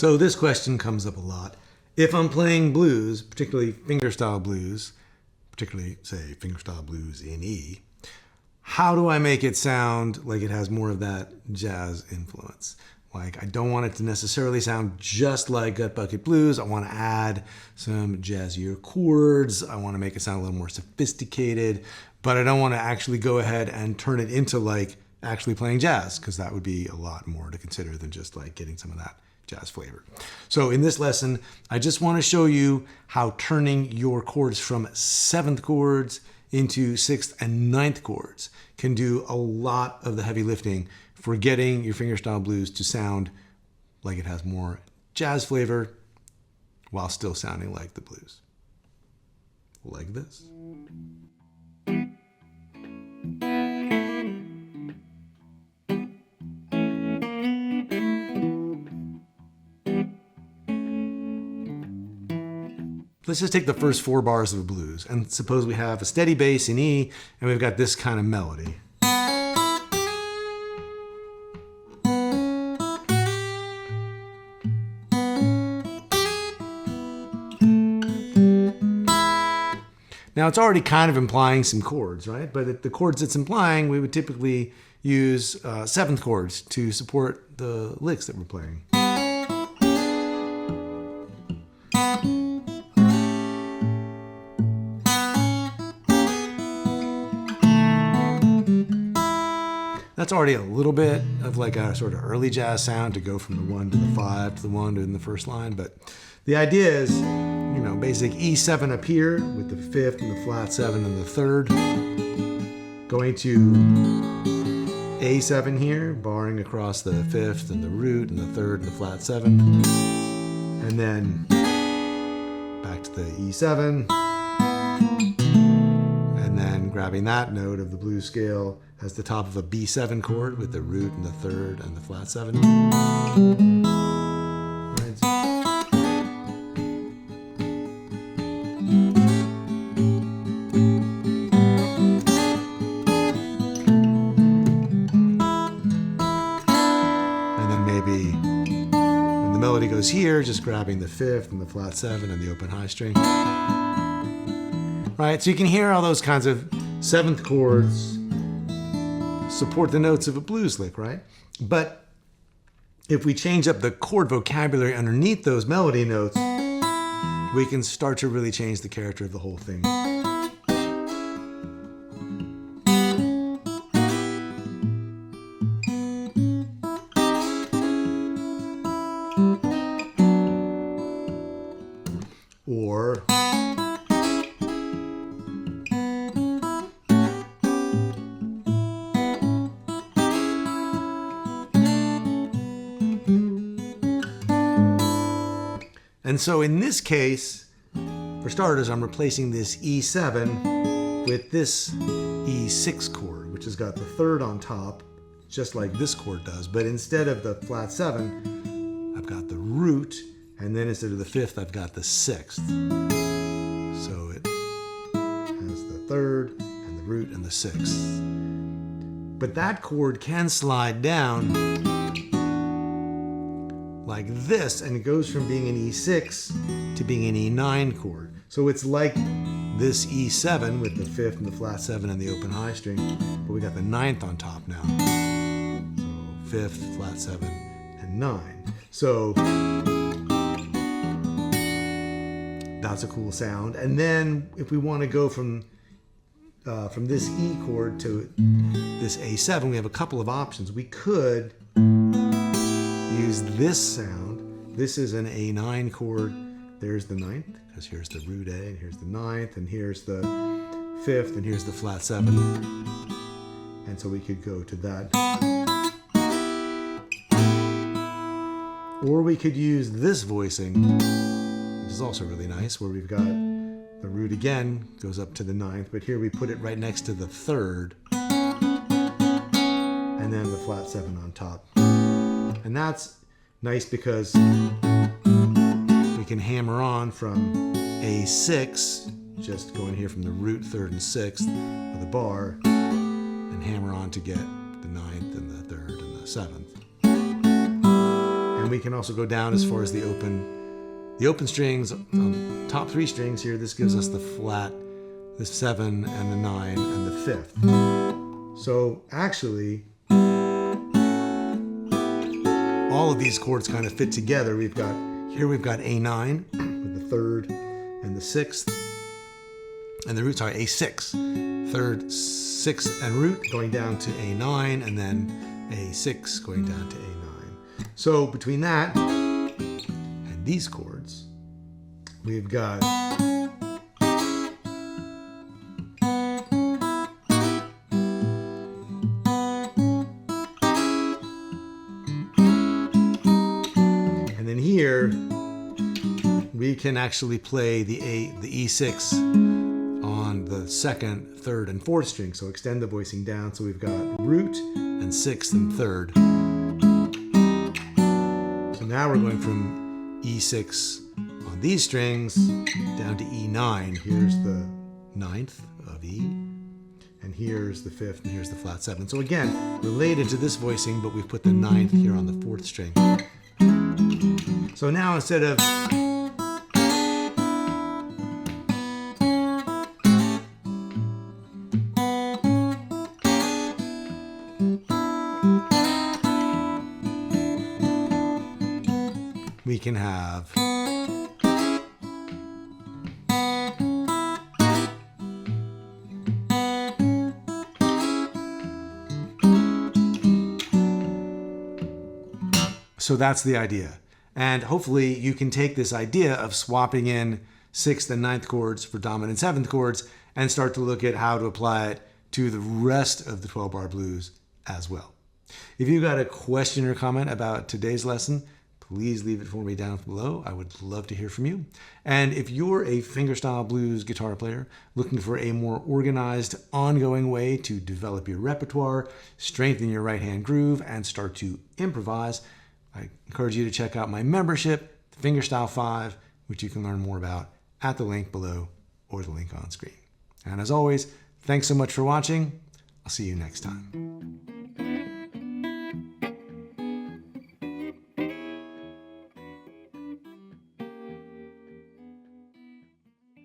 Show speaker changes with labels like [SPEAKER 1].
[SPEAKER 1] So this question comes up a lot. If I'm playing blues, particularly fingerstyle blues, particularly say fingerstyle blues in E, how do I make it sound like it has more of that jazz influence? Like, I don't want it to necessarily sound just like Gut Bucket Blues. I want to add some jazzier chords. I want to make it sound a little more sophisticated, but I don't want to actually go ahead and turn it into like actually playing jazz, because that would be a lot more to consider than just like getting some of that jazz flavor. So in this lesson, I just want to show you how turning your chords from 7th chords into 6th and 9th chords can do a lot of the heavy lifting for getting your fingerstyle blues to sound like it has more jazz flavor while still sounding like the blues. Like this. Let's just take the first 4 bars of a blues, and suppose we have a steady bass in E, and we've got this kind of melody. Now it's already kind of implying some chords, right? But the chords it's implying, we would typically use 7th chords to support the licks that we're playing. That's already a little bit of like a sort of early jazz sound to go from the 1 to the 5 to the 1 in the first line. But the idea is, you know, basic E7 up here with the 5th and the flat 7 and the 3rd. Going to A7 here, barring across the 5th and the root and the 3rd and the flat 7. And then back to the E7. And then grabbing that note of the blues scale as the top of a B7 chord with the root and the 3rd and the flat 7. Right. And then maybe when the melody goes here, just grabbing the 5th and the flat 7 and the open high string. Right, so you can hear all those kinds of 7th chords support the notes of a blues lick, right? But if we change up the chord vocabulary underneath those melody notes, we can start to really change the character of the whole thing. Or and so in this case, for starters, I'm replacing this E7 with this E6 chord, which has got the 3rd on top, just like this chord does. But instead of the flat 7, I've got the root, and then instead of the 5th, I've got the 6th. So it has the 3rd and the root and the 6th. But that chord can slide down like this, and it goes from being an E6 to being an E9 chord. So it's like this E7 with the 5th and the flat 7 and the open high string, but we got the 9th on top now. So 5th, flat 7, and 9. So that's a cool sound. And then if we want to go from this E chord to this A7, we have a couple of options. We could use this sound. This is an A9 chord. There's the 9th, because here's the root A, and here's the 9th, and here's the 5th, and here's the flat 7. And so we could go to that. Or we could use this voicing, which is also really nice, where we've got the root again, goes up to the 9th, but here we put it right next to the 3rd, and then the flat 7 on top. And that's nice because we can hammer on from A6, just going here from the root, 3rd, and 6th with a bar, and hammer on to get the 9th and the 3rd and the 7th. And we can also go down as far as the open strings. On top 3 strings here, this gives us the flat, the 7 and the 9 and the 5th. So actually, all of these chords kind of fit together. We've got A9 with the 3rd and the 6th, and the roots are A6, 3rd, 6th, and root going down to A9, and then A6 going down to A9. So between that and these chords, we've got here we can actually play the E6 on the 2nd, 3rd, and 4th string. So extend the voicing down. So we've got root and 6th and 3rd. So now we're going from E6 on these strings down to E9. Here's the 9th of E, and here's the 5th, and here's the flat 7. So again, related to this voicing, but we've put the 9th here on the 4th string. So now instead of we can have so that's the idea. And hopefully you can take this idea of swapping in 6th and 9th chords for dominant 7th chords and start to look at how to apply it to the rest of the 12-bar blues as well. If you've got a question or comment about today's lesson, please leave it for me down below. I would love to hear from you. And if you're a fingerstyle blues guitar player looking for a more organized, ongoing way to develop your repertoire, strengthen your right-hand groove, and start to improvise, I encourage you to check out my membership, Fingerstyle 5, which you can learn more about at the link below or the link on screen. And as always, thanks so much for watching. I'll see you next time.